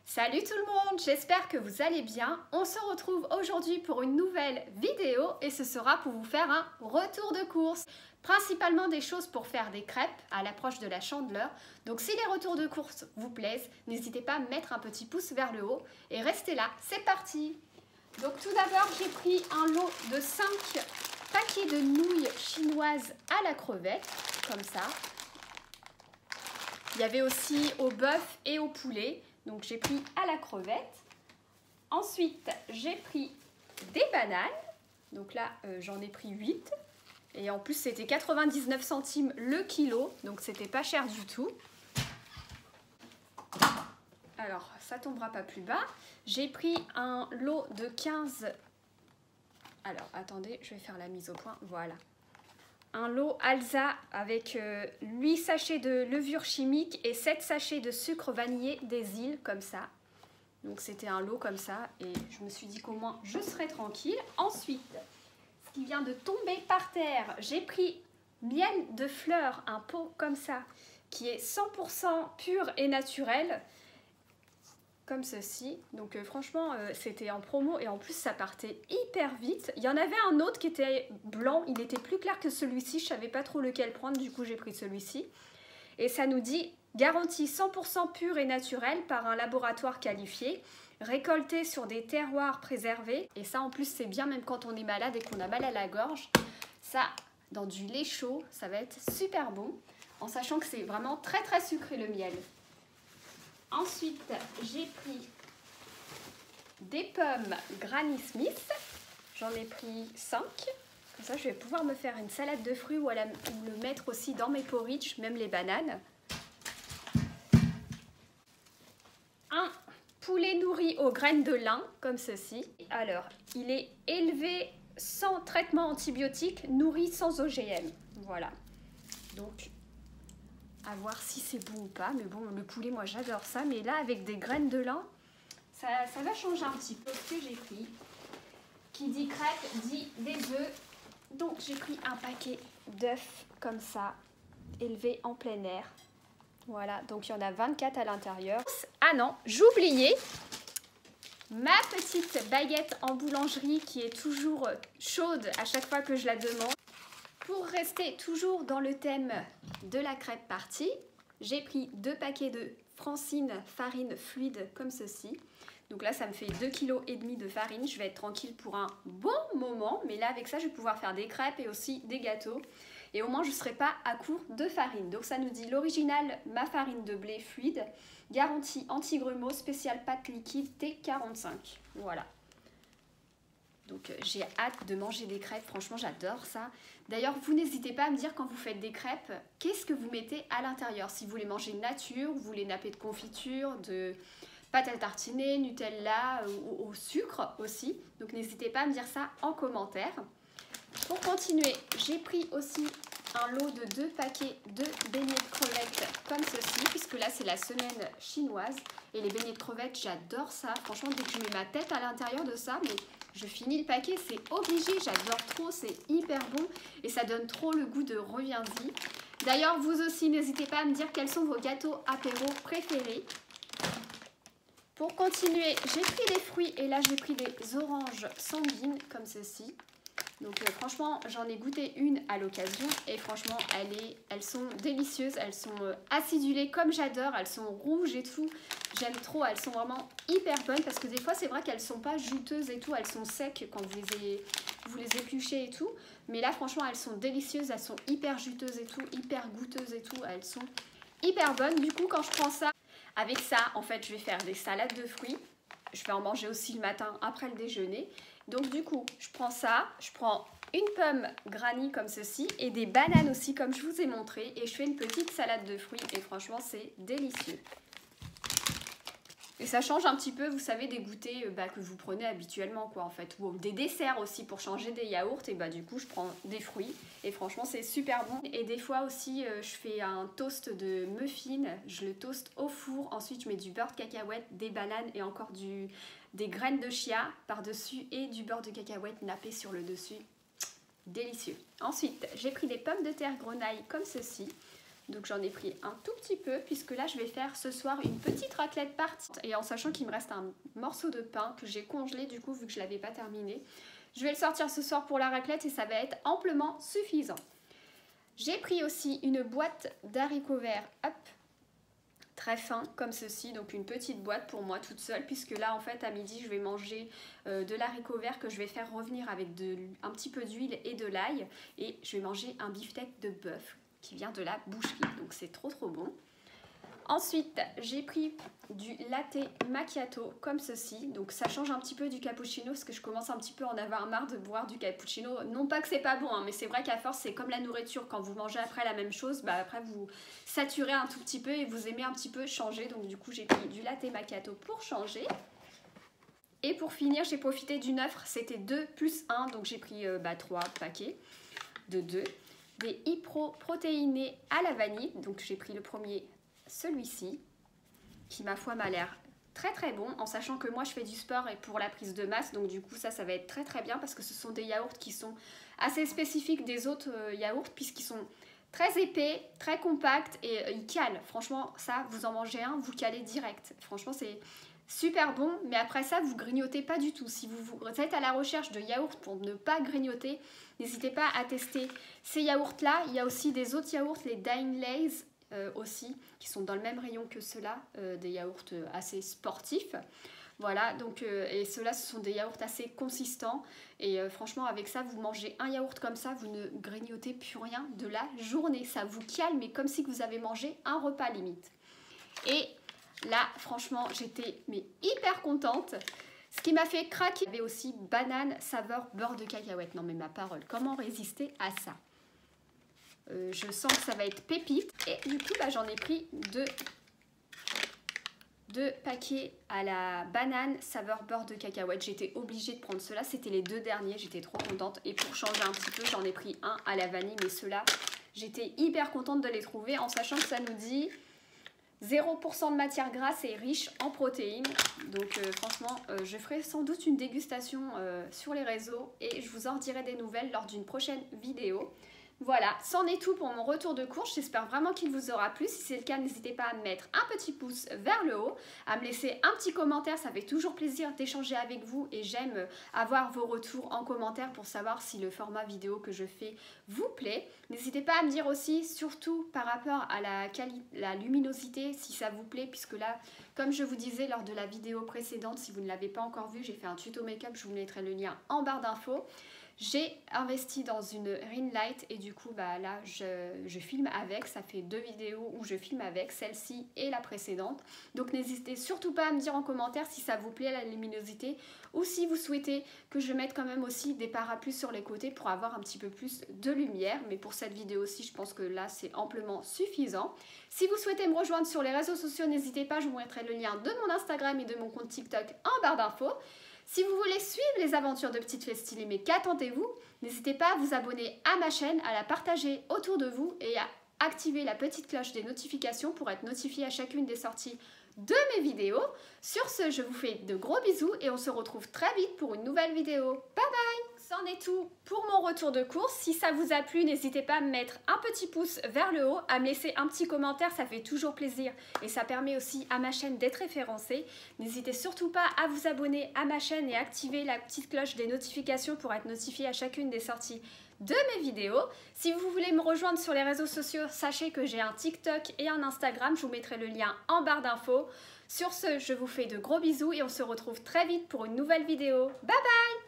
Salut tout le monde, j'espère que vous allez bien. On se retrouve aujourd'hui pour une nouvelle vidéo et ce sera pour vous faire un retour de course. Principalement des choses pour faire des crêpes à l'approche de la Chandeleur. Donc si les retours de course vous plaisent, n'hésitez pas à mettre un petit pouce vers le haut et restez là, c'est parti. Donc tout d'abord j'ai pris un lot de 5 paquets de nouilles chinoises à la crevette, comme ça. Il y avait aussi au bœuf et au poulet. Donc j'ai pris à la crevette. Ensuite, j'ai pris des bananes. Donc là, j'en ai pris 8. Et en plus, c'était 99 centimes le kilo. Donc c'était pas cher du tout. Alors, ça tombera pas plus bas. J'ai pris un lot de 15... Alors, attendez, je vais faire la mise au point. Voilà. Un lot Alsa avec 8 sachets de levure chimique et 7 sachets de sucre vanillé des îles, comme ça. Donc c'était un lot comme ça et je me suis dit qu'au moins je serais tranquille. Ensuite, ce qui vient de tomber par terre, j'ai pris miel de fleurs, un pot comme ça, qui est 100% pur et naturel, comme ceci. Donc franchement, c'était en promo et en plus ça partait hyper vite. Il y en avait un autre qui était blanc, il était plus clair que celui-ci, je savais pas trop lequel prendre, du coup j'ai pris celui-ci. Et ça nous dit garantie 100% pur et naturel par un laboratoire qualifié, récolté sur des terroirs préservés. Et ça en plus c'est bien même quand on est malade et qu'on a mal à la gorge. Ça, dans du lait chaud, ça va être super bon, en sachant que c'est vraiment très très sucré le miel. Ensuite, j'ai pris des pommes Granny Smith. J'en ai pris 5. Comme ça, je vais pouvoir me faire une salade de fruits ou le mettre aussi dans mes porridge, même les bananes. Un poulet nourri aux graines de lin, comme ceci. Alors, il est élevé sans traitement antibiotique, nourri sans OGM. Voilà. Donc, à voir si c'est bon ou pas, mais bon, le poulet, moi j'adore ça, mais là avec des graines de lin, ça va changer un petit peu. Ce que j'ai pris, qui dit crêpe, dit des œufs, donc j'ai pris un paquet d'œufs comme ça, élevés en plein air, voilà, donc il y en a 24 à l'intérieur. Ah non, j'oubliais ma petite baguette en boulangerie qui est toujours chaude à chaque fois que je la demande. Pour rester toujours dans le thème de la crêpe partie, j'ai pris 2 paquets de Francine farine fluide comme ceci. Donc là, ça me fait 2,5 kg de farine. Je vais être tranquille pour un bon moment. Mais là, avec ça, je vais pouvoir faire des crêpes et aussi des gâteaux. Et au moins, je ne serai pas à court de farine. Donc ça nous dit l'original, ma farine de blé fluide. Garantie anti-grumeaux, spéciale pâte liquide T45. Voilà. Donc j'ai hâte de manger des crêpes, franchement j'adore ça. D'ailleurs vous n'hésitez pas à me dire quand vous faites des crêpes, qu'est-ce que vous mettez à l'intérieur. Si vous les mangez nature, vous les nappez de confiture, de pâte à tartiner, Nutella ou au sucre aussi. Donc n'hésitez pas à me dire ça en commentaire. Pour continuer, j'ai pris aussi un lot de 2 paquets de beignets de crevettes comme ceci, puisque là c'est la semaine chinoise. Et les beignets de crevettes, j'adore ça. Franchement, dès que je mets ma tête à l'intérieur de ça, mais je finis le paquet, c'est obligé, j'adore trop, c'est hyper bon et ça donne trop le goût de reviens-y. D'ailleurs, vous aussi, n'hésitez pas à me dire quels sont vos gâteaux apéro préférés. Pour continuer, j'ai pris des fruits et là j'ai pris des oranges sanguines comme ceci. Donc franchement, j'en ai goûté une à l'occasion et franchement, elles sont délicieuses, elles sont acidulées comme j'adore, elles sont rouges et tout. J'aime trop, elles sont vraiment hyper bonnes parce que des fois, c'est vrai qu'elles sont pas juteuses et tout, elles sont secs quand vous les épluchez et tout. Mais là, franchement, elles sont délicieuses, elles sont hyper juteuses et tout, hyper goûteuses et tout, elles sont hyper bonnes. Du coup, quand je prends ça, avec ça, en fait, je vais faire des salades de fruits. Je vais en manger aussi le matin après le déjeuner. Donc du coup, je prends ça, je prends une pomme granny comme ceci et des bananes aussi comme je vous ai montré et je fais une petite salade de fruits et franchement c'est délicieux. Et ça change un petit peu, vous savez, des goûters que vous prenez habituellement quoi en fait, ou des desserts aussi pour changer des yaourts et du coup je prends des fruits et franchement c'est super bon. Et des fois aussi je fais un toast de muffin, je le toast au four, ensuite je mets du beurre de cacahuète, des bananes et encore des graines de chia par-dessus et du beurre de cacahuète nappé sur le dessus. Délicieux. Ensuite, j'ai pris des pommes de terre grenaille comme ceci. Donc j'en ai pris un tout petit peu puisque là je vais faire ce soir une petite raclette partie. Et en sachant qu'il me reste un morceau de pain que j'ai congelé du coup vu que je ne l'avais pas terminé. Je vais le sortir ce soir pour la raclette et ça va être amplement suffisant. J'ai pris aussi une boîte d'haricots verts, hop, très fin comme ceci, donc une petite boîte pour moi toute seule puisque là en fait à midi je vais manger de l'haricot vert que je vais faire revenir avec un petit peu d'huile et de l'ail et je vais manger un beefsteak de bœuf qui vient de la boucherie, donc c'est trop bon. Ensuite, j'ai pris du latte macchiato comme ceci. Donc ça change un petit peu du cappuccino parce que je commence un petit peu à en avoir marre de boire du cappuccino. Non pas que c'est pas bon, hein, mais c'est vrai qu'à force, c'est comme la nourriture. Quand vous mangez après la même chose, bah après vous saturez un tout petit peu et vous aimez un petit peu changer. Donc du coup, j'ai pris du latte macchiato pour changer. Et pour finir, j'ai profité d'une offre. C'était 2 + 1. Donc j'ai pris 3 paquets de 2. Des Hypro protéinés à la vanille. Donc j'ai pris le premier, celui-ci, qui ma foi m'a l'air très bon, en sachant que moi je fais du sport et pour la prise de masse, donc du coup ça va être très bien parce que ce sont des yaourts qui sont assez spécifiques des autres yaourts puisqu'ils sont très épais, très compacts et ils calent. Franchement ça, vous en mangez un, vous calez direct. Franchement c'est super bon, mais après ça vous grignotez pas du tout. Si vous êtes à la recherche de yaourts pour ne pas grignoter, n'hésitez pas à tester ces yaourts là. Il y a aussi des autres yaourts, les Daim Lays aussi, qui sont dans le même rayon que ceux-là, des yaourts assez sportifs. Voilà, donc et ceux-là ce sont des yaourts assez consistants et franchement avec ça vous mangez un yaourt comme ça, vous ne grignotez plus rien de la journée, ça vous calme mais comme si vous avez mangé un repas limite. Et là franchement j'étais hyper contente. Ce qui m'a fait craquer, il y avait aussi banane saveur beurre de cacahuète. Non mais ma parole, comment résister à ça? Je sens que ça va être pépite et du coup j'en ai pris deux paquets à la banane saveur beurre de cacahuète. J'étais obligée de prendre ceux-là, c'était les 2 derniers, j'étais trop contente. Et pour changer un petit peu, j'en ai pris un à la vanille, mais ceux-là, j'étais hyper contente de les trouver en sachant que ça nous dit 0% de matière grasse et riche en protéines. Donc franchement, je ferai sans doute une dégustation sur les réseaux et je vous en dirai des nouvelles lors d'une prochaine vidéo. Voilà, c'en est tout pour mon retour de course. J'espère vraiment qu'il vous aura plu. Si c'est le cas, n'hésitez pas à me mettre un petit pouce vers le haut, à me laisser un petit commentaire. Ça fait toujours plaisir d'échanger avec vous et j'aime avoir vos retours en commentaire pour savoir si le format vidéo que je fais vous plaît. N'hésitez pas à me dire aussi, surtout par rapport à la luminosité, si ça vous plaît, puisque là, comme je vous disais lors de la vidéo précédente, si vous ne l'avez pas encore vu, j'ai fait un tuto make-up, je vous mettrai le lien en barre d'infos. J'ai investi dans une ring light et du coup là je filme avec, ça fait 2 vidéos où je filme avec, celle-ci et la précédente. Donc n'hésitez surtout pas à me dire en commentaire si ça vous plaît la luminosité ou si vous souhaitez que je mette quand même aussi des parapluies sur les côtés pour avoir un petit peu plus de lumière. Mais pour cette vidéo aussi je pense que là c'est amplement suffisant. Si vous souhaitez me rejoindre sur les réseaux sociaux, n'hésitez pas, je vous mettrai le lien de mon Instagram et de mon compte TikTok en barre d'infos. Si vous voulez suivre les aventures de Petite Fée Stylée, mais qu'attendez-vous? N'hésitez pas à vous abonner à ma chaîne, à la partager autour de vous et à activer la petite cloche des notifications pour être notifié à chacune des sorties de mes vidéos. Sur ce, je vous fais de gros bisous et on se retrouve très vite pour une nouvelle vidéo. Bye bye! C'en est tout pour mon retour de course. Si ça vous a plu, n'hésitez pas à me mettre un petit pouce vers le haut, à me laisser un petit commentaire, ça fait toujours plaisir et ça permet aussi à ma chaîne d'être référencée. N'hésitez surtout pas à vous abonner à ma chaîne et activer la petite cloche des notifications pour être notifié à chacune des sorties de mes vidéos. Si vous voulez me rejoindre sur les réseaux sociaux, sachez que j'ai un TikTok et un Instagram, je vous mettrai le lien en barre d'infos. Sur ce, je vous fais de gros bisous et on se retrouve très vite pour une nouvelle vidéo. Bye bye!